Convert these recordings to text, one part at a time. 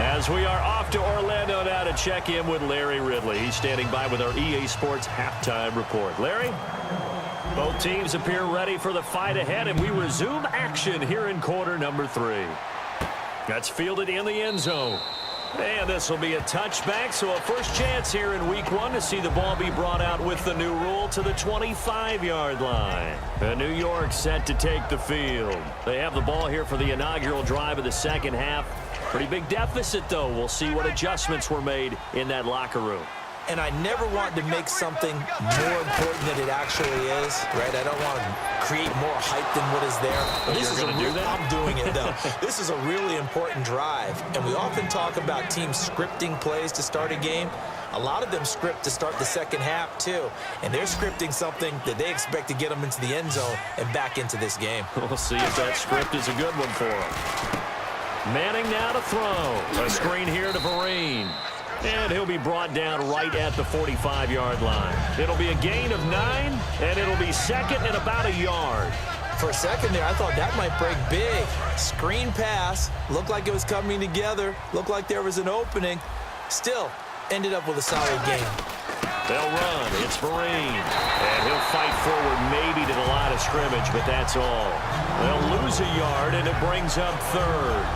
As we are off to Orlando now to check in with Larry Ridley. He's standing by with our EA Sports halftime report. Larry? Both teams appear ready for the fight ahead, and we resume action here in quarter number 3. That's fielded in the end zone. And this will be a touchback, so a first chance here in week 1 to see the ball be brought out with the new rule to the 25-yard line. New York set to take the field. They have the ball here for the inaugural drive of the second half. Pretty big deficit, though. We'll see what adjustments were made in that locker room. And I never want to make something more important than it actually is, right? I don't want to create more hype than what is there. But this is going to do that? I'm doing it, though. This is a really important drive. And we often talk about teams scripting plays to start a game. A lot of them script to start the second half, too. And they're scripting something that they expect to get them into the end zone and back into this game. We'll see if that script is a good one for them. Manning now to throw. A screen here to Vereen. And he'll be brought down right at the 45-yard line. It'll be a gain of 9, and it'll be second and about a yard. For a second there, I thought that might break big. Screen pass. Looked like it was coming together. Looked like there was an opening. Still, ended up with a solid gain. They'll run. It's Vereen. And he'll fight forward maybe to the line of scrimmage, but that's all. They'll lose a yard, and it brings up third.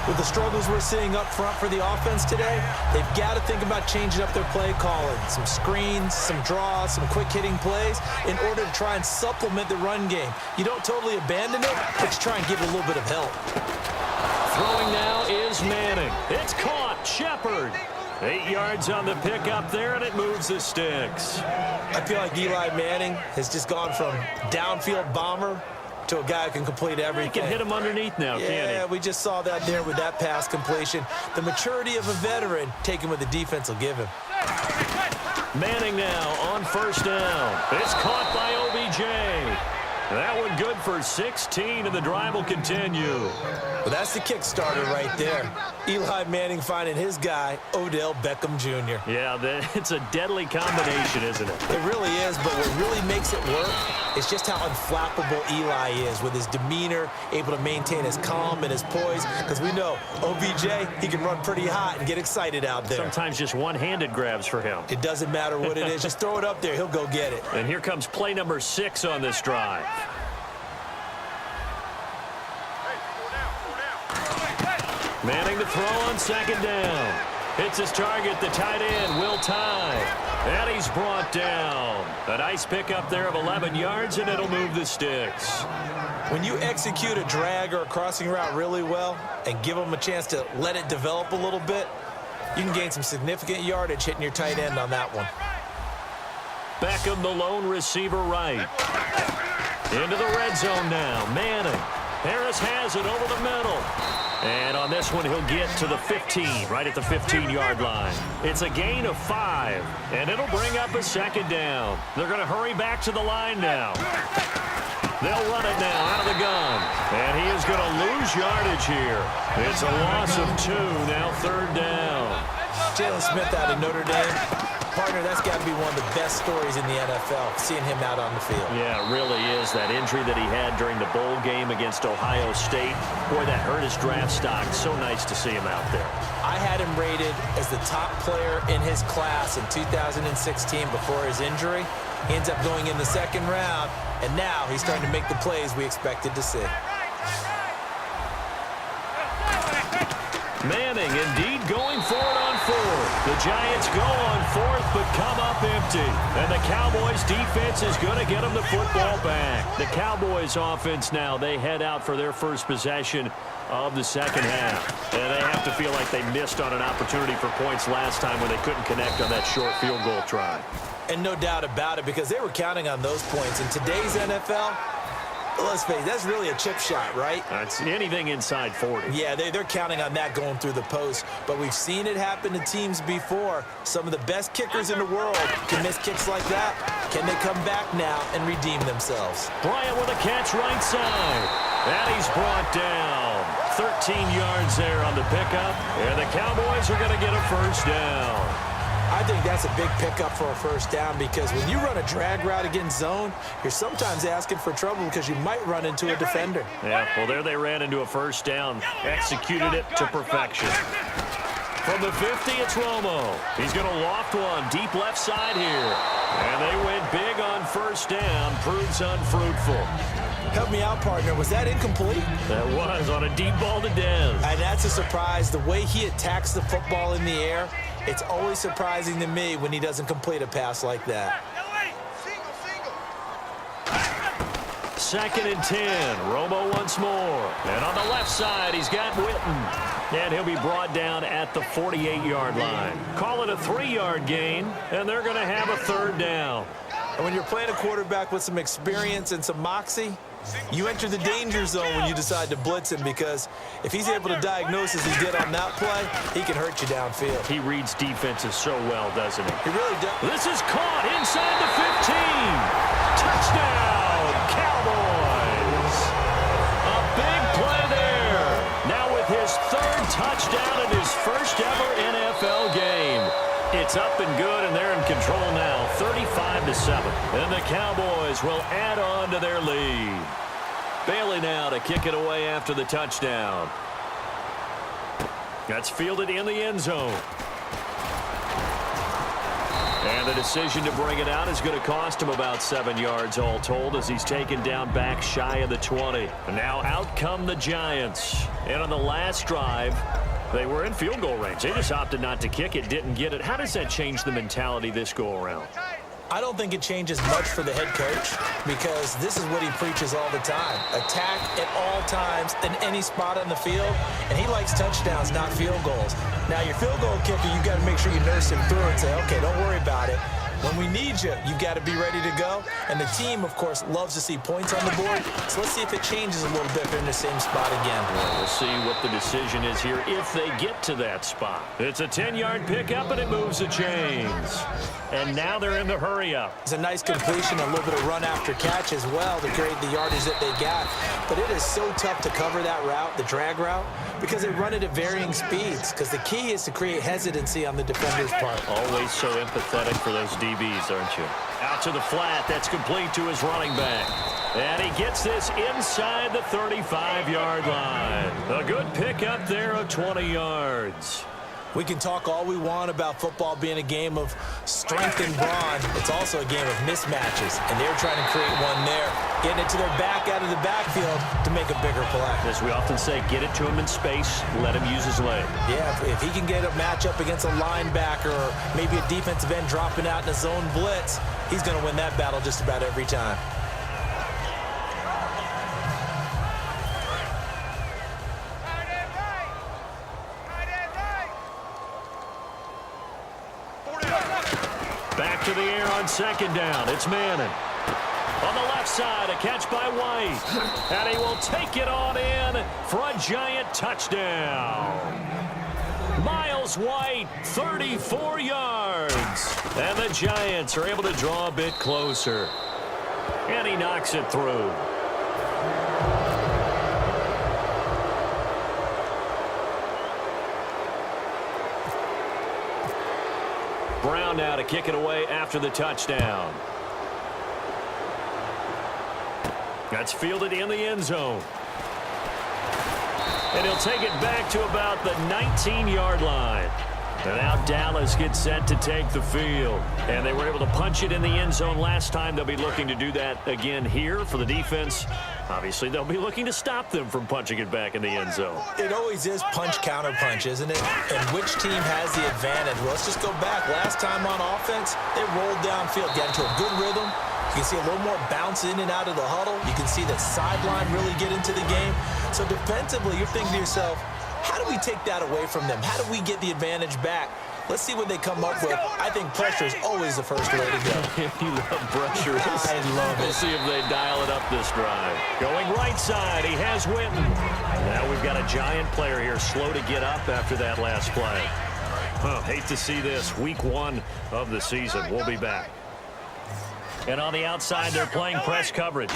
With the struggles we're seeing up front for the offense today, they've got to think about changing up their play calling. Some screens, some draws, some quick-hitting plays in order to try and supplement the run game. You don't totally abandon it, but you try and give it a little bit of help. Throwing now is Manning. It's caught. Shepard. 8 yards on the pickup there, and it moves the sticks. I feel like Eli Manning has just gone from downfield bomber to a guy who can complete everything. He can hit him underneath now, can't he? Yeah, we just saw that there with that pass completion. The maturity of a veteran, taking what the defense will give him. Manning now on first down. It's caught by OBJ. That one good for 16, and the drive will continue. Well, that's the kickstarter right there. Eli Manning finding his guy, Odell Beckham Jr. Yeah, it's a deadly combination, isn't it? It really is, but what really makes it work is just how unflappable Eli is with his demeanor, able to maintain his calm and his poise, because we know OBJ, he can run pretty hot and get excited out there. Sometimes just one-handed grabs for him. It doesn't matter what it is. Just throw it up there. He'll go get it. And here comes play number 6 on this drive. Manning to throw on second down. Hits his target, the tight end, Will Tye. And he's brought down. A nice pickup there of 11 yards, and it'll move the sticks. When you execute a drag or a crossing route really well and give them a chance to let it develop a little bit, you can gain some significant yardage hitting your tight end on that one. Beckham, the lone receiver right. Into the red zone now. Manning. Harris has it over the middle. And on this one, he'll get to the 15, right at the 15-yard line. It's a gain of 5, and it'll bring up a second down. They're going to hurry back to the line now. They'll run it now out of the gun. And he is going to lose yardage here. It's a loss of 2, now third down. Jalen Smith out of Notre Dame. Partner, that's got to be one of the best stories in the NFL, seeing him out on the field. Yeah, it really is. That injury that he had during the bowl game against Ohio State, boy, that hurt his draft stock. So nice to see him out there. I had him rated as the top player in his class in 2016 before his injury. He ends up going in the second round, and now he's starting to make the plays we expected to see. Manning indeed going for it on 4th. The Giants go on 4th but come up empty. And the Cowboys defense is going to get them the football back. The Cowboys offense now, they head out for their first possession of the second half. And they have to feel like they missed on an opportunity for points last time when they couldn't connect on that short field goal try. And no doubt about it, because they were counting on those points. In today's NFL, let's face it, that's really a chip shot, right? It's anything inside 40. Yeah, they're counting on that going through the post. But we've seen it happen to teams before. Some of the best kickers in the world can miss kicks like that. Can they come back now and redeem themselves? Bryant with a catch right side. And he's brought down. 13 yards there on the pickup. And the Cowboys are going to get a first down. I think that's a big pickup for a first down, because when you run a drag route against zone, you're sometimes asking for trouble because you might run into a defender. Yeah, well, there they ran into a first down, executed it to perfection. From the 50, it's Romo. He's going to loft one deep left side here. And they went big on first down. Proves unfruitful. Help me out, partner. Was that incomplete? That was on a deep ball to Dez. And that's a surprise. The way he attacks the football in the air, it's always surprising to me when he doesn't complete a pass like that. 2nd and 10. Romo once more. And on the left side, he's got Witten. And he'll be brought down at the 48-yard line. Call it a 3-yard gain, and they're going to have a 3rd down. And when you're playing a quarterback with some experience and some moxie, you enter the danger zone when you decide to blitz him, because if he's able to diagnose as he did on that play, he can hurt you downfield. He reads defenses so well, doesn't he? He really does. This is caught inside the 15. Touchdown, Cowboys. A big play there. Now with his 3rd touchdown in his first ever NFL game. It's up and good, and they're in control now, 35-7. And the Cowboys will add on to their lead. Bailey now to kick it away after the touchdown. That's fielded in the end zone. And the decision to bring it out is going to cost him about 7 yards all told, as he's taken down back shy of the 20. And now out come the Giants. And on the last drive, they were in field goal range. They just opted not to kick it, didn't get it. How does that change the mentality this go-around? I don't think it changes much for the head coach, because this is what he preaches all the time. Attack at all times in any spot on the field, and he likes touchdowns, not field goals. Now, your field goal kicker, you got to make sure you nurse him through and say, okay, don't worry about it. When we need you, you've got to be ready to go. And the team, of course, loves to see points on the board. So let's see if it changes a little bit if they're in the same spot again. Well, we'll see what the decision is here if they get to that spot. It's a 10-yard pickup, and it moves the chains. And now they're in the hurry-up. It's a nice completion, a little bit of run after catch as well to create the yardage that they got. But it is so tough to cover that route, the drag route, because they run it at varying speeds. Because the key is to create hesitancy on the defender's part. Always so empathetic for those DBs, aren't you? Out to the flat. That's complete to his running back. And he gets this inside the 35-yard line. A good pickup there of 20 yards. We can talk all we want about football being a game of strength and brawn. It's also a game of mismatches, and they're trying to create one there, getting it to their back out of the backfield to make a bigger play. As we often say, get it to him in space, let him use his leg. Yeah, if he can get a matchup against a linebacker or maybe a defensive end dropping out in a zone blitz, he's going to win that battle just about every time. Back to the air on 2nd down. It's Manning. On the left side, a catch by White. And he will take it on in for a giant touchdown. Miles White, 34 yards. And the Giants are able to draw a bit closer. And he knocks it through. Brown now to kick it away after the touchdown. That's fielded in the end zone. And he'll take it back to about the 19-yard line. And now Dallas gets set to take the field. And they were able to punch it in the end zone last time. They'll be looking to do that again here for the defense. Obviously, they'll be looking to stop them from punching it back in the end zone. It always is punch, counter punch, isn't it? And which team has the advantage? Well, let's just go back. Last time on offense, they rolled downfield, got into a good rhythm. You can see a little more bounce in and out of the huddle. You can see the sideline really get into the game. So defensively, you're thinking to yourself, how do we take that away from them? How do we get the advantage back? Let's see what they come up with. I think pressure is always the first way to go. You love pressure. I love it. We'll see if they dial it up this drive. Going right side, he has Witten. Now we've got a Giant player here slow to get up after that last play. Hate to see this. Week 1 of the season. We'll be back. And on the outside, they're playing press coverage.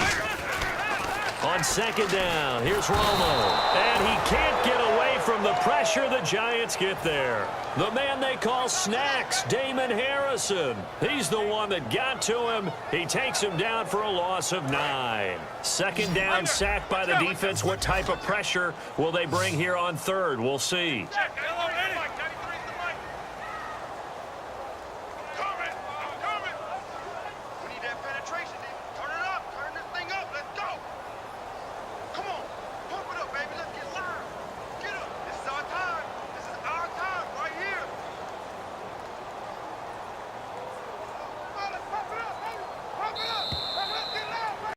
On 2nd down, here's Romo. And he can't get away from the pressure. The Giants get there. The man they call Snacks, Damon Harrison. He's the one that got to him. He takes him down for a loss of 9. 2nd down, sacked by the defense. What type of pressure will they bring here on 3rd? We'll see.